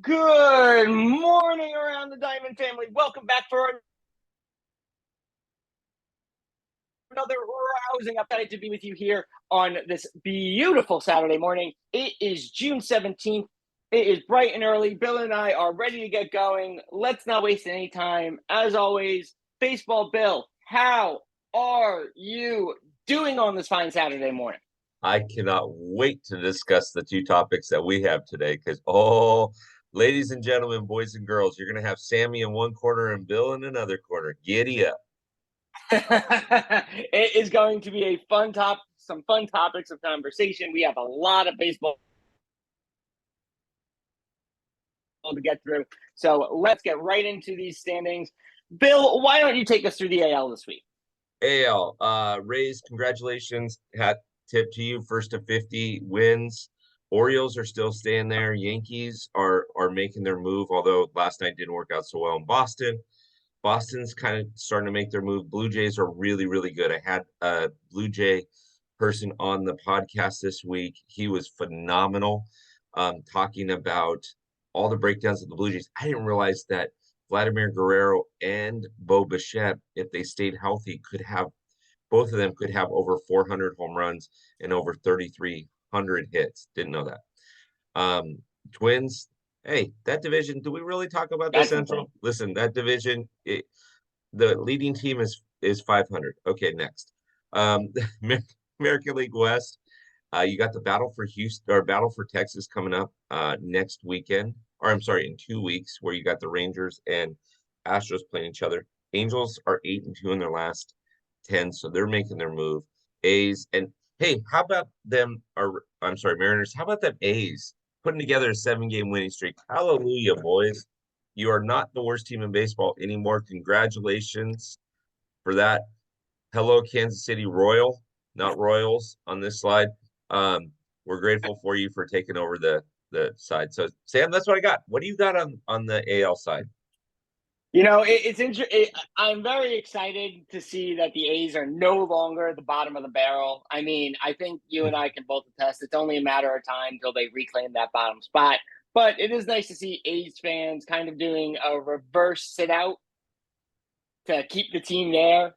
Good morning around the Diamond family. Welcome back for another rousing update to be with you here on this beautiful Saturday morning. It is June 17th. It is bright and early. Bill and I are ready to get going. Let's not waste any time. As always, Baseball Bill, how are you doing on this fine Saturday morning? I cannot wait to discuss the two topics that we have today because, ladies and gentlemen, boys and girls, you're going to have Sammy in one corner and Bill in another corner. Giddy up. It is going to be a some fun topics of conversation. We have a lot of baseball to get through. So let's get right into these standings. Bill, why don't you take us through the AL this week? AL, Rays, congratulations. Hat tip to you. First to 50 wins. Orioles are still staying there. Yankees are making their move, although last night didn't work out so well in Boston. Boston's kind of starting to make their move. Blue Jays are really, really good. I had a Blue Jay person on the podcast this week. He was phenomenal, talking about all the breakdowns of the Blue Jays. I didn't realize that Vladimir Guerrero and Bo Bichette, if they stayed healthy, both of them could have over 400 home runs and over 3,300 hits. Didn't know that. Twins, hey, that division, do we really talk about the That's Central? insane. Listen, that division, the leading team is 500. Okay, next. American League West, you got the Battle for Houston or Battle for Texas coming up next weekend, or I'm sorry, in 2 weeks, where you got the Rangers and Astros playing each other. Angels are 8-2 in their last 10, so they're making their move. A's and hey, how about them? Or I'm sorry, Mariners. How about them A's putting together a 7-game winning streak? Hallelujah, boys! You are not the worst team in baseball anymore. Congratulations for that. Hello, Kansas City Royal, not Royals on this slide. We're grateful for you for taking over the side. So, Sam, that's what I got. What do you got on the AL side? You know, it's interesting. I'm very excited to see that the A's are no longer the bottom of the barrel. I mean, I think you and I can both attest it's only a matter of time until they reclaim that bottom spot. But it is nice to see A's fans kind of doing a reverse sit out to keep the team there.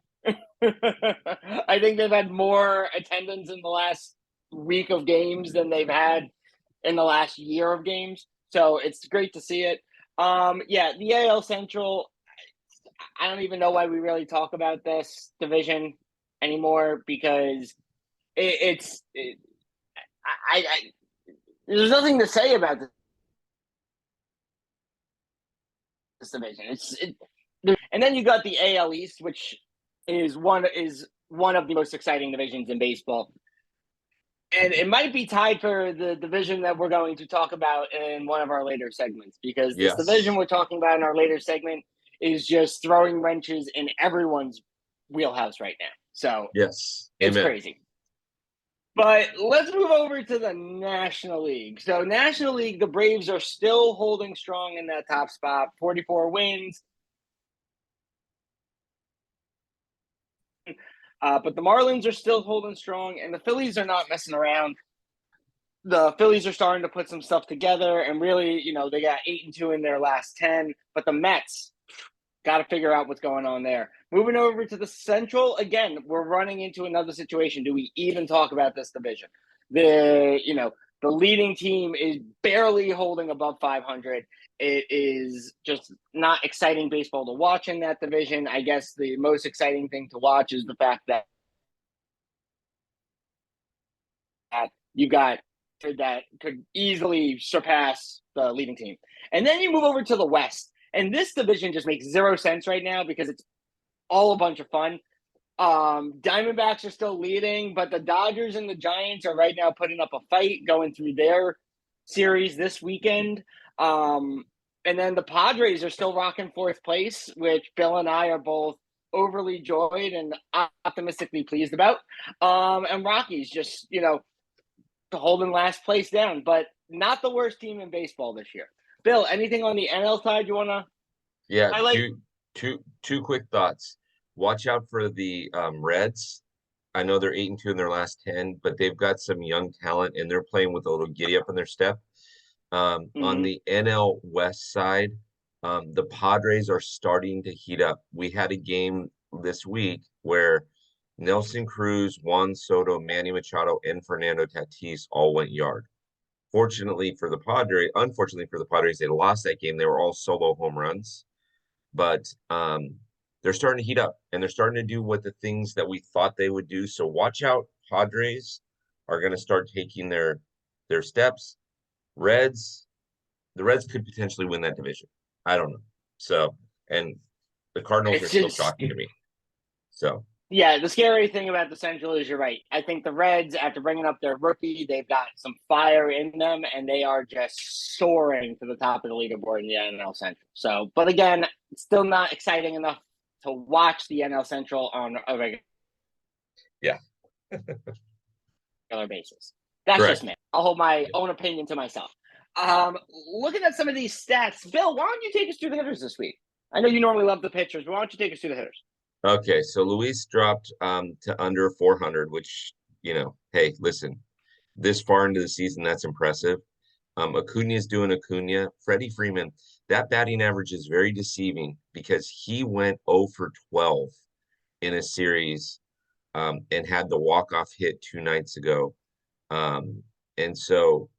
I think they've had more attendance in the last week of games than they've had in the last year of games. So it's great to see it. Yeah, the AL Central, I don't even know why we really talk about this division anymore because I there's nothing to say about this division. And then you got the AL East, which is one of the most exciting divisions in baseball. And it might be tied for the division that we're going to talk about in one of our later segments because this division Yes. we're talking about in our later segment is just throwing wrenches in everyone's wheelhouse right now. So Yes. it's Amen. crazy. But let's move over to the National League. So, National League, the Braves are still holding strong in that top spot, 44 wins. But the Marlins are still holding strong, and the Phillies are not messing around. The Phillies are starting to put some stuff together, and really, they got 8-2 in their last 10. But the Mets got to figure out what's going on there. Moving over to the Central, again, we're running into another situation. Do we even talk about this division? The leading team is barely holding above 500. It is just not exciting baseball to watch in that division. I guess the most exciting thing to watch is the fact that you got that could easily surpass the leading team. And then you move over to the West. And this division just makes zero sense right now because it's all a bunch of fun. Diamondbacks are still leading, but the Dodgers and the Giants are right now putting up a fight going through their series this weekend. And then the Padres are still rocking fourth place, which Bill and I are both overly joyed and optimistically pleased about. And Rockies just, holding last place down, but not the worst team in baseball this year. Bill, anything on the NL side you want to Yeah, highlight? two quick thoughts. Watch out for the Reds. I know they're 8-2 in their last 10, but they've got some young talent and they're playing with a little giddy up in their step. On Mhm. the NL West side, the Padres are starting to heat up. We had a game this week where Nelson Cruz, Juan Soto, Manny Machado, and Fernando Tatis all went yard. Unfortunately for the Padres, they lost that game. They were all solo home runs, but they're starting to heat up and they're starting to do what the things that we thought they would do. So watch out, Padres are going to start taking their steps. Reds, the Reds could potentially win that division. I don't know. So, and the Cardinals are It's still just shocking to me. So, yeah, the scary thing about the Central is you're right. I think the Reds, after bringing up their rookie, they've got some fire in them, and they are just soaring to the top of the leaderboard in the NL Central. So, but again, it's still not exciting enough to watch the NL Central on a regular yeah, basis. That's just correct. me. I'll hold my own opinion to myself. Looking at some of these stats, Bill, why don't you take us through the hitters this week? I know you normally love the pitchers, but why don't you take us through the hitters? Okay, so Luis dropped to under 400, which, hey, listen, this far into the season, that's impressive. Acuna is doing Acuna. Freddie Freeman, that batting average is very deceiving because he went 0 for 12 in a series and had the walk-off hit 2 nights ago. And so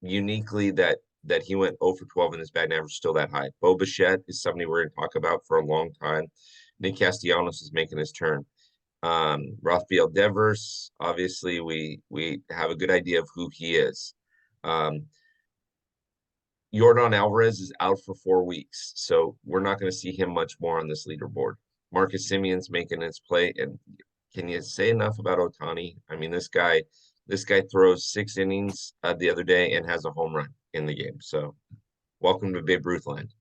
uniquely that he went 0 for 12 and his batting average is still that high. Bo Bichette is somebody we're going to talk about for a long time. Nick Castellanos is making his turn. Rafael Devers, obviously we have a good idea of who he is. Yordan Alvarez is out for 4 weeks, so we're not going to see him much more on this leaderboard. Marcus Simeon's making his play, and can you say enough about Ohtani? I mean, this guy throws 6 innings the other day and has a home run in the game. So, welcome to Babe Ruth land.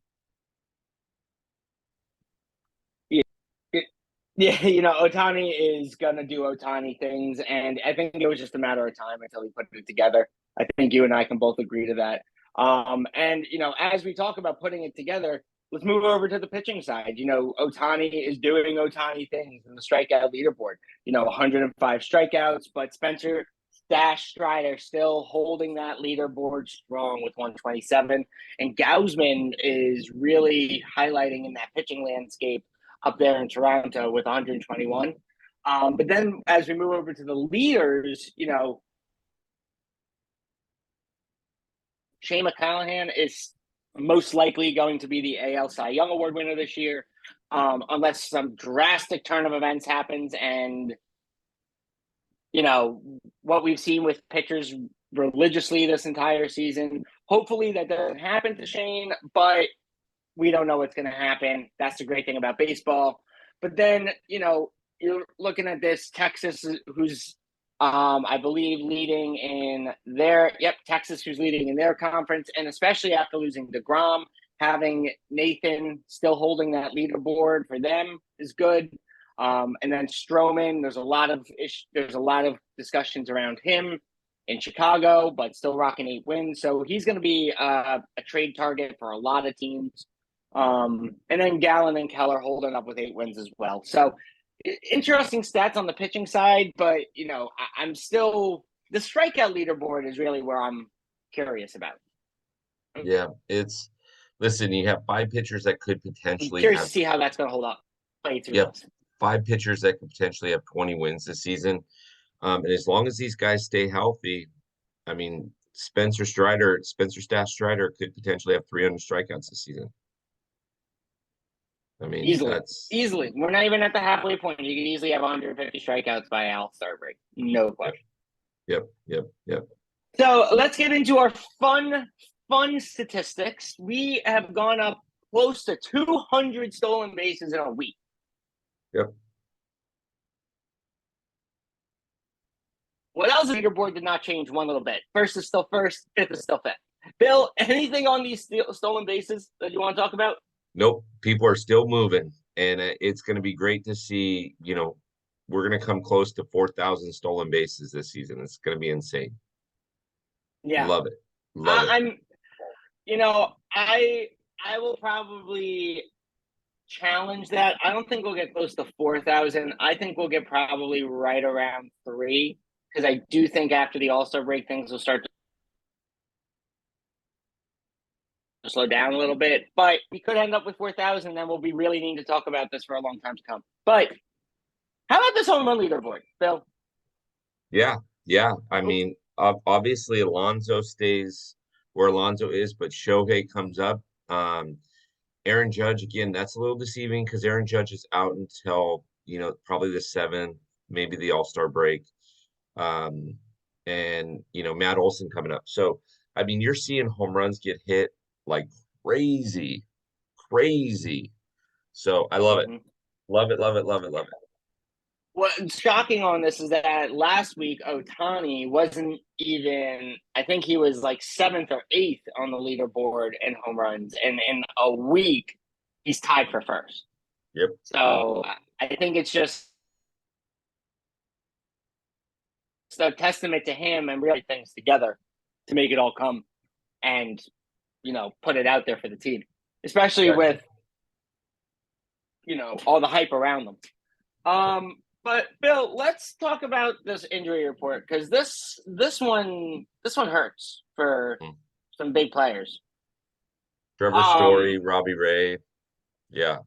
Yeah, Ohtani is gonna do Ohtani things, and I think it was just a matter of time until he put it together. I think you and I can both agree to that. And as we talk about putting it together, let's move over to the pitching side. Ohtani is doing Ohtani things in the strikeout leaderboard. 105 strikeouts, but Spencer Dash Strider still holding that leaderboard strong with 127, and Gausman is really highlighting in that pitching landscape up there in Toronto with 121. But then as we move over to the leaders, Shane McClanahan is most likely going to be the AL Cy Young Award winner this year, unless some drastic turn of events happens. And, what we've seen with pitchers religiously this entire season, hopefully that doesn't happen to Shane, but we don't know what's going to happen. That's the great thing about baseball. But then, you're looking at this Texas, who's, I believe, leading in Texas, who's leading in their conference. And especially after losing DeGrom, having Nathan still holding that leaderboard for them is good. And then Stroman, there's a lot of discussions around him in Chicago, but still rocking 8 wins. So he's going to be a trade target for a lot of teams. And then Gallen and Keller holding up with 8 wins as well. So interesting stats on the pitching side, but I'm still the strikeout leaderboard is really where I'm curious about. Yeah, listen, you have 5 pitchers that could I'm potentially curious to have see how that's going to hold up. Play through yep, this. 5 pitchers that could potentially have 20 wins this season. And as long as these guys stay healthy, I mean, Spencer Stash Strider could potentially have 300 strikeouts this season. I mean, Easily. We're not even at the halfway point. You can easily have 150 strikeouts by All-Star break. No question. Yep. So let's get into our fun statistics. We have gone up close to 200 stolen bases in a week. Yep. What else? The leaderboard did not change one little bit. First is still first, fifth is still fifth. Bill, anything on these stolen bases that you want to talk about? Nope. People are still moving, and it's going to be great to see. We're going to come close to 4,000 stolen bases this season. It's going to be insane. Yeah, Love it. Love it. I will probably challenge that. I don't think we'll get close to 4,000. I think we'll get probably right around 3, because I do think after the All-Star break, things will start to slow down a little bit, but he could end up with 4,000. Then we'll be really needing to talk about this for a long time to come. But how about this home run leaderboard, Bill? Yeah, yeah. I mean, obviously Alonso stays where Alonso is, but Shohei comes up. Aaron Judge, again, that's a little deceiving because Aaron Judge is out until, probably the 7th, maybe the All-Star break. And Matt Olson coming up. So, I mean, you're seeing home runs get hit like crazy, crazy. So I love it. Mm-hmm. Love it, love it, love it, love it. What's shocking on this is that last week Ohtani wasn't even. I think he was like 7th or 8th on the leaderboard in home runs, and in a week he's tied for first. Yep. So I think it's just a testament to him and really things together to make it all come and put it out there for the team, especially with all the hype around them. But Bill, let's talk about this injury report because this one hurts for some big players. Trevor Story, Robbie Ray, yeah.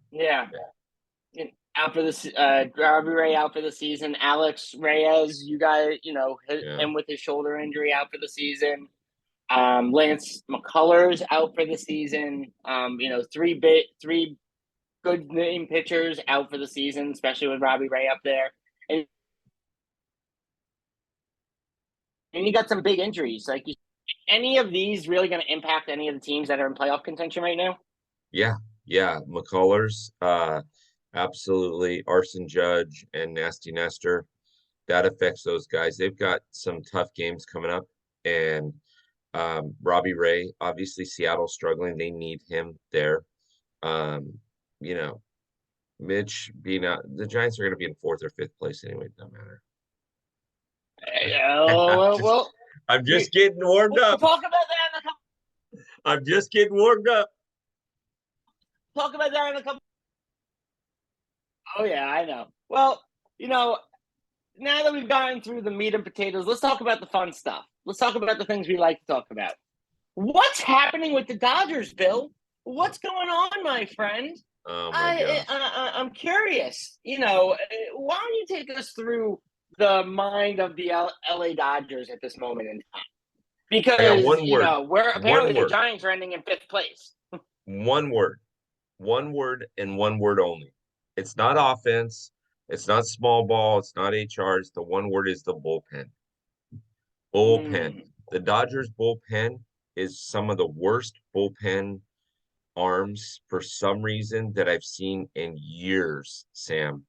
Out for this, Robbie Ray out for the season. Alex Reyes, you guys, him with his shoulder injury out for the season. Lance McCullers out for the season. Three good name pitchers out for the season, especially with Robbie Ray up there. And you got some big injuries. Like, any of these really going to impact any of the teams that are in playoff contention right now? Yeah. McCullers, absolutely. Arson Judge and Nasty Nestor. That affects those guys. They've got some tough games coming up. And Robbie Ray, obviously Seattle struggling. They need him there. Mitch being out, the Giants are going to be in 4th or 5th place anyway. It doesn't matter. I'm just getting warmed up. We'll talk about that in a couple. I'm just getting warmed up. Talk about that in a couple. Oh yeah, I know. Well, now that we've gotten through the meat and potatoes, let's talk about the fun stuff. Let's talk about the things we like to talk about. What's happening with the Dodgers, Bill? What's going on, my friend? Oh my gosh. I'm curious. Why don't you take us through the mind of the LA Dodgers at this moment in time? Because we're apparently the Giants are ending in 5th place. One word and one word only. It's not offense. It's not small ball. It's not HRs. The one word is the bullpen. Bullpen. The Dodgers bullpen is some of the worst bullpen arms for some reason that I've seen in years, Sam.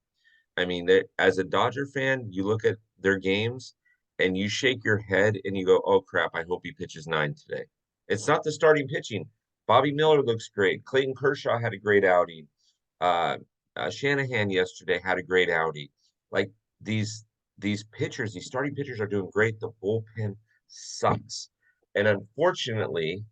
I mean, as a Dodger fan, you look at their games and you shake your head and you go, oh crap, I hope he pitches 9 today. It's not the starting pitching. Bobby Miller looks great. Clayton Kershaw had a great outing. Shanahan yesterday had a great outing. Like these pitchers, these starting pitchers are doing great. The bullpen sucks. And unfortunately,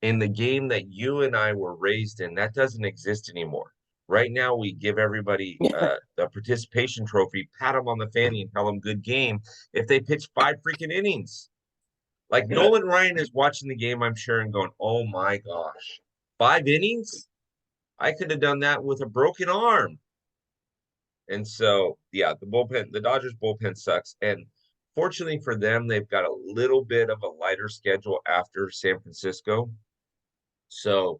in the game that you and I were raised in, that doesn't exist anymore. Right now, we give everybody the participation trophy, pat them on the fanny, and tell them good game if they pitch 5 freaking innings. Like Nolan Ryan is watching the game, I'm sure, and going, oh my gosh, 5 innings? I could have done that with a broken arm. And so, yeah, the Dodgers bullpen sucks. And fortunately for them, they've got a little bit of a lighter schedule after San Francisco. So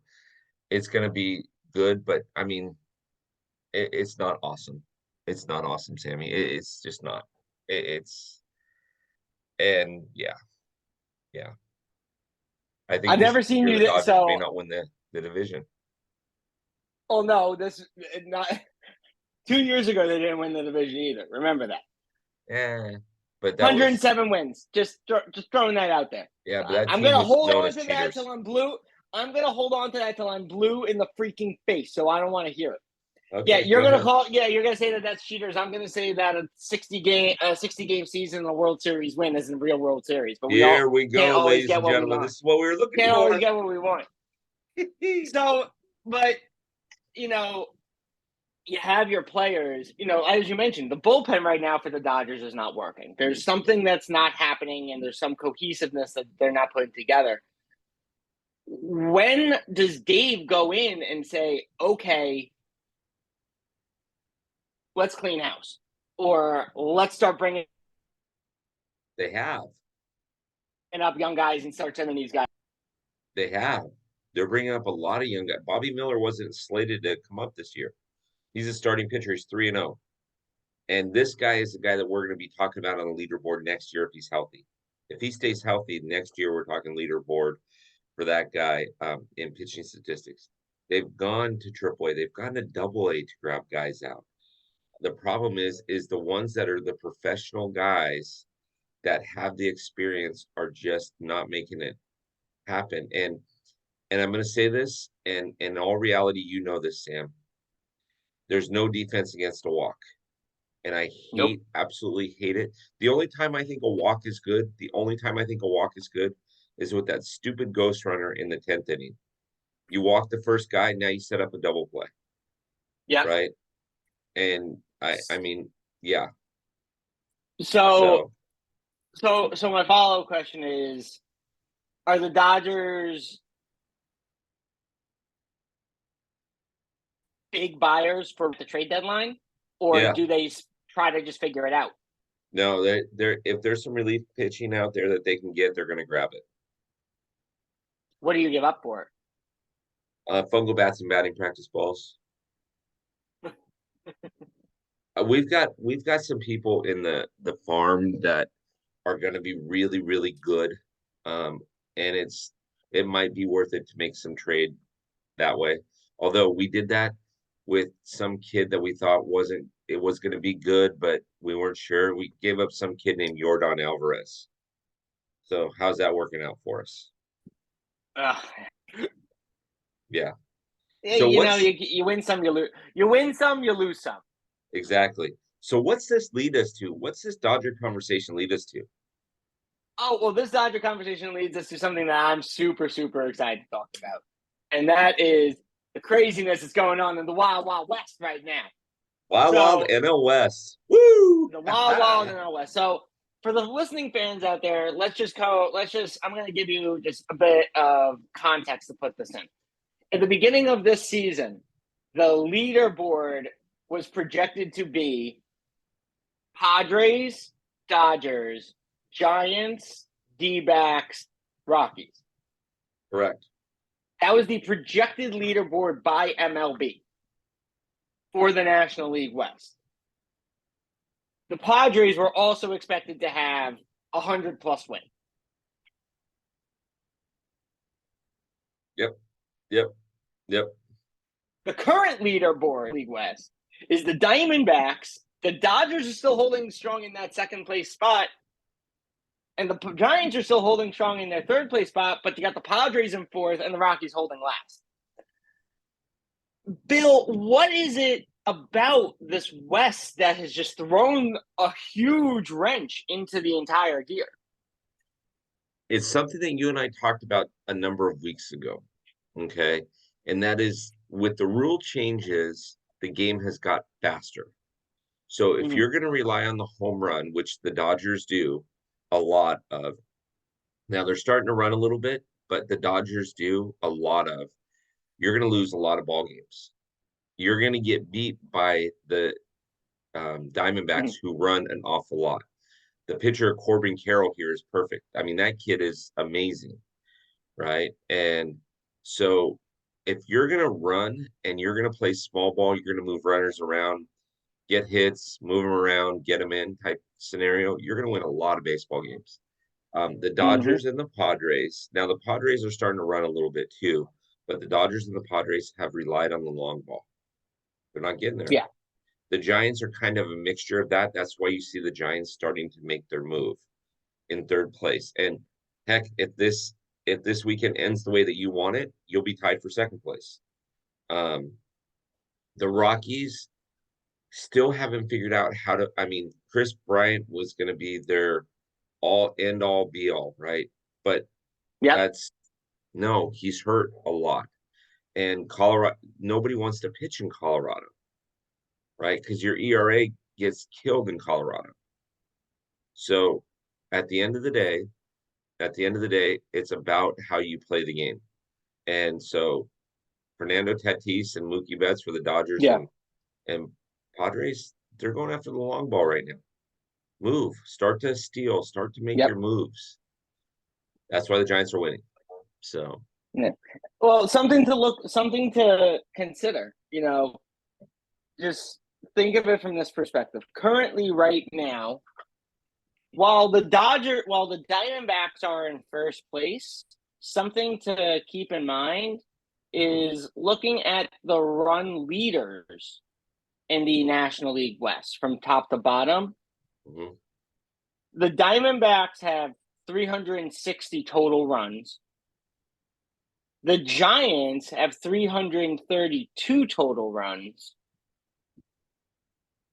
it's going to be good, but I mean, it's not awesome. It's not awesome, Sammy. It's just not. And yeah. I think I've never seen you. Dodgers may not win the division. Oh no, this not 2 years ago they didn't win the division either. Remember that? Yeah, but that 107 wins. Just throwing that out there. Yeah, but that I'm gonna hold on to that till I'm blue. I'm gonna hold on to that till I'm blue in the freaking face. So I don't want to hear it. Okay, yeah, you're gonna call. Yeah, you're gonna say that that's cheaters. I'm gonna say that a 60 game season, a World Series win isn't a real World Series. But here we go, ladies and gentlemen. This is what we were looking for. Can't always get what we want. So, but you have your players. As you mentioned, the bullpen right now for the Dodgers is not working. There's something that's not happening, and there's some cohesiveness that they're not putting together. when does Dave go in and say, okay, let's clean house, or let's start bringing They have. up young guys and start sending these guys? They have. They're bringing up a lot of young guys. Bobby Miller wasn't slated to come up this year. He's a starting pitcher. He's 3-0. And this guy is the guy that we're going to be talking about on the leaderboard next year if he's healthy. If he stays healthy, next year we're talking leaderboard for that guy in pitching statistics. They've gone to AAA. They've gone to AA to grab guys out. The problem is the ones that are the professional guys that have the experience are just not making it happen. And I'm going to say this, and in all reality, you know this, Sam. There's no defense against a walk. And I Nope. absolutely hate it. The only time I think a walk is good, is with that stupid ghost runner in the 10th inning. You walk the first guy, now you set up a double play. Yeah. Right. And I mean, yeah. So my follow-up question is, are the Dodgers big buyers for the trade deadline, or do they try to just figure it out? No, they're if there's some relief pitching out there that they can get, they're going to grab it. What do you give up for it? Fungal bats and batting practice balls. We've got some people in the farm that are going to be really, really good. And it might be worth it to make some trade that way. Although we did that with some kid that we thought was going to be good, but we weren't sure. We gave up some kid named Yordan Alvarez. So how's that working out for us? Yeah. So you win some, you lose. You win some, you lose some. Exactly. So what's this lead us to? What's this Dodger conversation lead us to? Oh, well, this Dodger conversation leads us to something that I'm super, super excited to talk about. And that is the craziness that's going on in the Wild Wild West right now. Wild NL West. Woo! The Wild NL West. So for the listening fans out there, I'm going to give you just a bit of context to put this in. At the beginning of this season, the leaderboard was projected to be Padres, Dodgers, Giants, D-backs, Rockies. Correct. That was the projected leaderboard by MLB for the National League West. The Padres were also expected to have 100-plus win. Yep. The current leaderboard League West is the Diamondbacks. The Dodgers are still holding strong in that second place spot. And the Giants are still holding strong in their third place spot, but you got the Padres in fourth and the Rockies holding last. Bill, what is it about this West that has just thrown a huge wrench into the entire gear? It's something that you and I talked about a number of weeks ago. Okay. And that is with the rule changes, the game has got faster. So if you're going to rely on the home run, which the Dodgers do a lot of, now they're starting to run a little bit, but the Dodgers do a lot of, you're going to lose a lot of ball games. You're going to get beat by the Diamondbacks who run an awful lot. The pitcher Corbin Carroll here is perfect. I mean, that kid is amazing, right? And so if you're going to run and you're going to play small ball, you're going to move runners around, get hits, move them around, get them in type scenario, you're going to win a lot of baseball games. The Dodgers and the Padres, now the Padres are starting to run a little bit too, but the Dodgers and the Padres have relied on the long ball. They're not getting there. Yeah. The Giants are kind of a mixture of that. That's why you see the Giants starting to make their move in third place. And heck, if this weekend ends the way that you want it, you'll be tied for second place. The Rockies still haven't figured out how to. I mean, Chris Bryant was going to be their end all be all, right? But he's hurt a lot. And Colorado, nobody wants to pitch in Colorado, right? Because your ERA gets killed in Colorado. So at the end of the day, it's about how you play the game. And so Fernando Tatis and Mookie Betts for the Dodgers Yeah. and Padres, they're going after the long ball right now. Move, start to steal, start to make Yep. your moves. That's why the Giants are winning. So, Yeah. Well, something to consider, just think of it from this perspective. Currently, right now, while the Diamondbacks are in first place, something to keep in mind is looking at the run leaders in the National League West from top to bottom. mhm. The Diamondbacks have 360 total runs. The Giants have 332 total runs.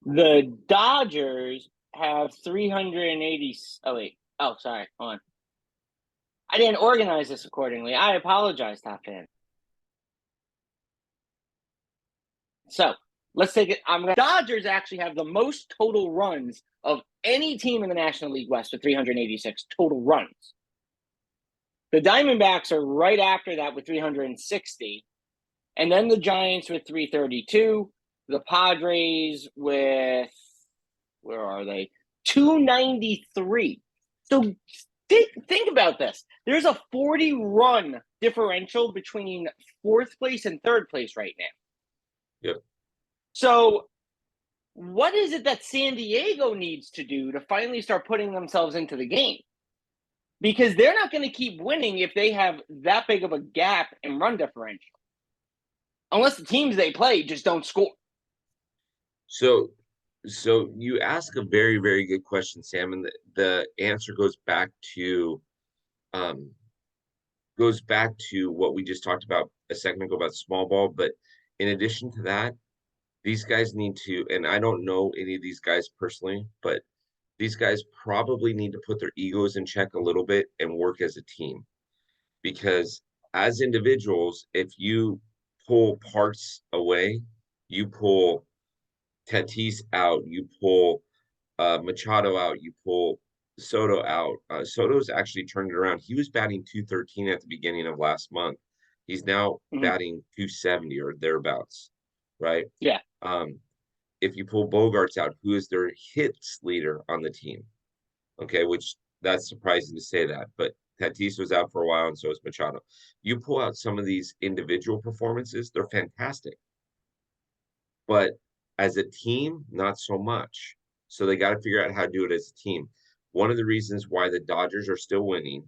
The Dodgers have 380. Oh, wait. Oh, sorry. Hold on. I didn't organize this accordingly. I apologize, Top Fan. So let's take it. Dodgers actually have the most total runs of any team in the National League West with 386 total runs. The Diamondbacks are right after that with 360. And then the Giants with 332. The Padres with, where are they? 293. So think about this. There's a 40-run differential between fourth place and third place right now. Yep. So what is it that San Diego needs to do to finally start putting themselves into the game? Because they're not going to keep winning if they have that big of a gap in run differential. Unless the teams they play just don't score. So you ask a very, very good question, Sam, and the answer goes back to what we just talked about a second ago about small ball. But in addition to that, these guys need to, and I don't know any of these guys personally, but these guys probably need to put their egos in check a little bit and work as a team. Because as individuals, if you pull parts away, you pull Tatis out, you pull Machado out, you pull Soto out. Soto's actually turned it around. He was batting 213 at the beginning of last month. He's now batting 270 or thereabouts, right? Yeah. If you pull Bogarts out, who is their hits leader on the team? Okay, which that's surprising to say that, but Tatis was out for a while, and so is Machado. You pull out some of these individual performances, they're fantastic. But as a team, not so much. So they got to figure out how to do it as a team. One of the reasons why the Dodgers are still winning,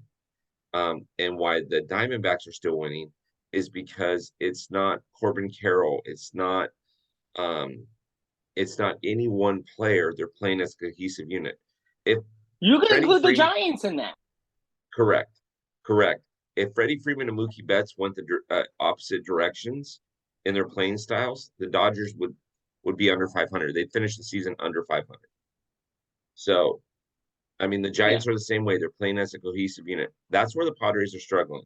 and why the Diamondbacks are still winning, is because it's not Corbin Carroll. It's not any one player. They're playing as a cohesive unit. If you can Freddie include the Freeman, Giants in that. correct. If Freddie Freeman and Mookie Betts went the opposite directions in their playing styles, the Dodgers would be under 500. They'd finish the season under 500. So, I mean, the Giants are the same way. They're playing as a cohesive unit. That's where the Padres are struggling.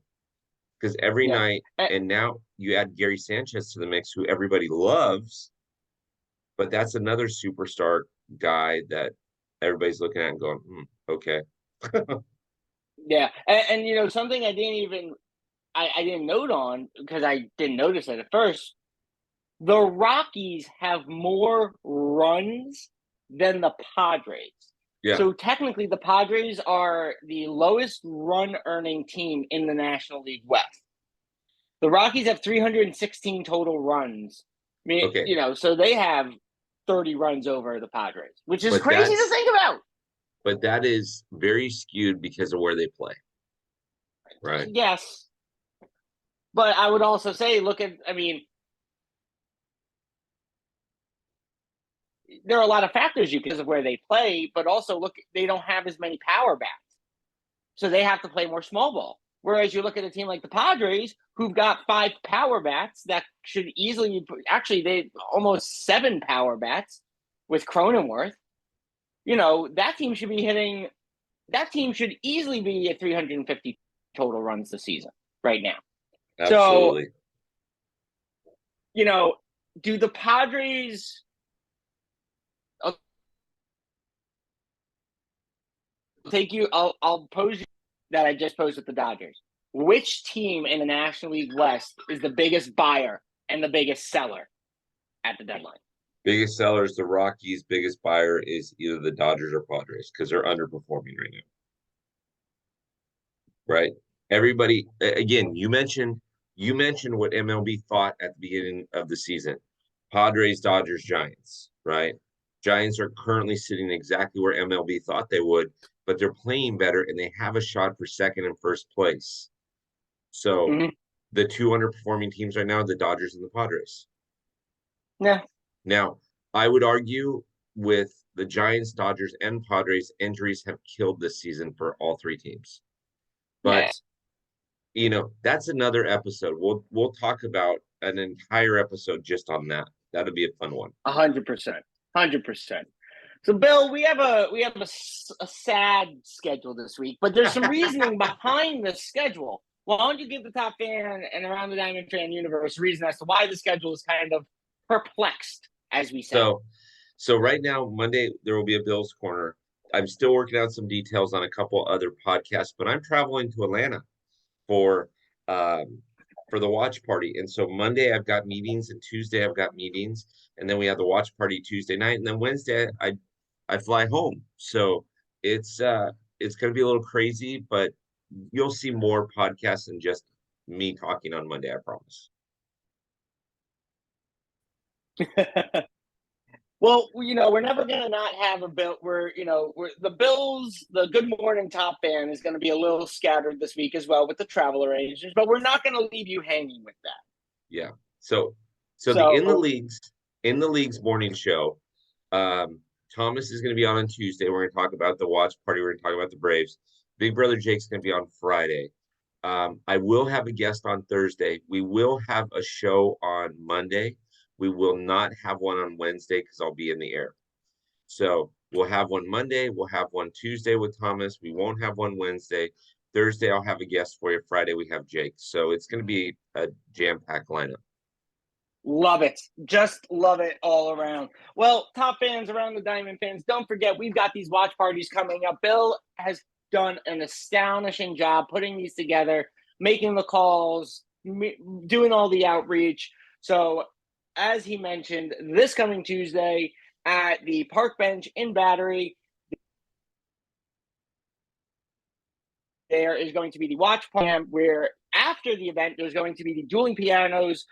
Because every night, and now you add Gary Sanchez to the mix, who everybody loves, but that's another superstar guy that everybody's looking at and going, okay. Yeah. And something I didn't note on because I didn't notice it at first. The Rockies have more runs than the Padres. Yeah. So technically, the Padres are the lowest run-earning team in the National League West. The Rockies have 316 total runs. I mean, Okay. so they have 30 runs over the Padres, which is But crazy to think about. But that is very skewed because of where they play. Right. Yes. But I would also say, there are a lot of factors because of where they play, but also they don't have as many power bats. So they have to play more small ball. Whereas you look at a team like the Padres, who've got 5 power bats that should easily, actually, they almost 7 power bats with Cronenworth. That team should easily be at 350 total runs this season right now. Absolutely. So, do the Padres I'll pose you that I just posed with the Dodgers. which team in the National League West is the biggest buyer and the biggest seller at the deadline? Biggest seller is the Rockies. Biggest buyer is either the Dodgers or Padres because they're underperforming right now. Right? Everybody, again, you mentioned what MLB thought at the beginning of the season. Padres, Dodgers, Giants, right? Giants are currently sitting exactly where MLB thought they would, but they're playing better and they have a shot for second and first place. So the two underperforming teams right now are the Dodgers and the Padres. Yeah. Now, I would argue with the Giants, Dodgers, and Padres, injuries have killed this season for all three teams. But you know, that's another episode. We'll talk about an entire episode just on that. That'll be a fun one. 100%. 100%. So, Bill, we have a sad schedule this week, but there's some reasoning behind the schedule. Why don't you give the Top Fan and Around the Diamond fan universe reason as to why the schedule is kind of perplexed, as we say? So right now, Monday, there will be a Bills Corner. I'm still working out some details on a couple other podcasts, but I'm traveling to Atlanta for the watch party. And so Monday I've got meetings and Tuesday I've got meetings. And then we have the watch party Tuesday night. And then Wednesday I fly home. So it's gonna be a little crazy, but you'll see more podcasts than just me talking on Monday, I promise. Well, you know, we're never going to not have a Bill. We're the Bills, the Good Morning Top Fan is going to be a little scattered this week as well with the travel arrangements, but we're not going to leave you hanging with that. Yeah. So the In the League's morning show, Thomas is going to be on Tuesday. We're going to talk about the watch party. We're going to talk about the Braves. Big Brother Jake's going to be on Friday. I will have a guest on Thursday. We will have a show on Monday. We will not have one on Wednesday because I'll be in the air. So we'll have one Monday. We'll have one Tuesday with Thomas. We won't have one Wednesday. Thursday, I'll have a guest for you. Friday, we have Jake. So it's going to be a jam-packed lineup. Love it. Just love it all around. Well, Top fans, Around the Diamond fans, don't forget we've got these watch parties coming up. Bill has done an astonishing job putting these together, making the calls, doing all the outreach. So as he mentioned, this coming Tuesday at the Park Bench in Battery, there is going to be the watch party where after the event, there's going to be the Dueling Pianos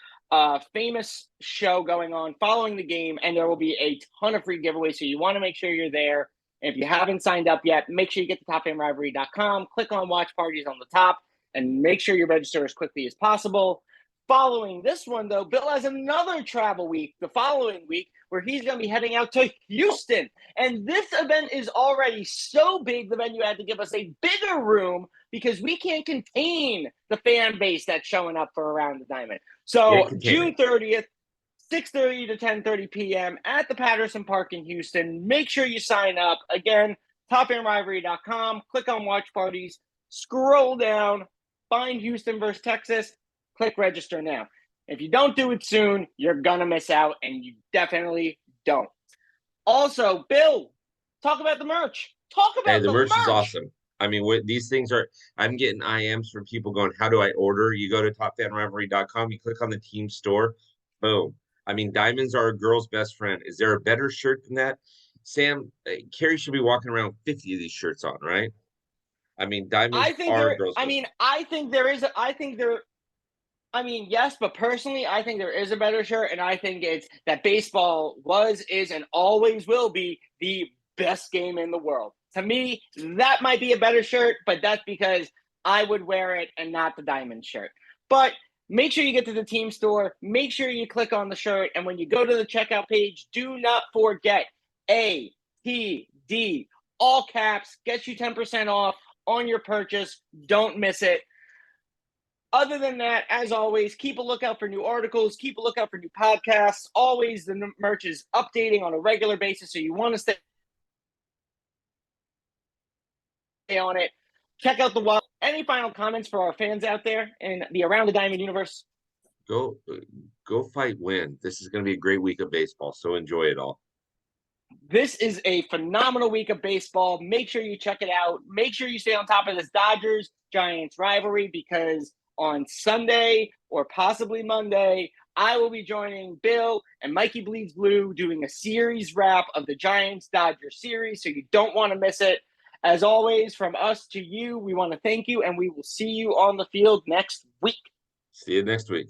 famous show going on following the game, and there will be a ton of free giveaways. So you want to make sure you're there. And if you haven't signed up yet, make sure you get to topfanrivalry.com, click on watch parties on the top, and make sure you register as quickly as possible. Following this one, though, Bill has another travel week the following week where he's going to be heading out to Houston. And this event is already so big, the venue had to give us a bigger room because we can't contain the fan base that's showing up for Around the Diamond. So June 30th, 6:30 to 10:30 p.m. at the Patterson Park in Houston. Make sure you sign up. Again, topfanrivalry.com. Click on watch parties. Scroll down. Find Houston versus Texas. Click register now. If you don't do it soon, you're going to miss out, and you definitely don't. Also, Bill, talk about the merch. Talk about the merch is awesome. I mean, these things are, I'm getting IMs from people going, how do I order? You go to topfanrivalry.com, you click on the team store, boom. I mean, diamonds are a girl's best friend. Is there a better shirt than that? Sam, Carrie should be walking around with 50 of these shirts on, right? I mean, diamonds are a girl's best friend. I mean, yes, but personally, I think there is a better shirt, and I think it's that baseball was, is, and always will be the best game in the world. To me, that might be a better shirt, but that's because I would wear it and not the diamond shirt. But make sure you get to the team store. Make sure you click on the shirt, and when you go to the checkout page, do not forget ATD, all caps, gets you 10% off on your purchase. Don't miss it. Other than that, as always, keep a lookout for new articles, keep a lookout for new podcasts. Always the merch is updating on a regular basis, so you want to stay on it. Check out the wall. Any final comments for our fans out there in the Around the Diamond universe? Go fight, win. This is going to be a great week of baseball, so enjoy it all. This is a phenomenal week of baseball. Make sure you check it out. Make sure you stay on top of this Dodgers Giants rivalry, because on Sunday or possibly Monday, I will be joining Bill and Mikey Bleeds Blue doing a series wrap of the Giants Dodgers series. So you don't want to miss it. As always, from us to you, we want to thank you, and we will see you on the field next week. See you next week.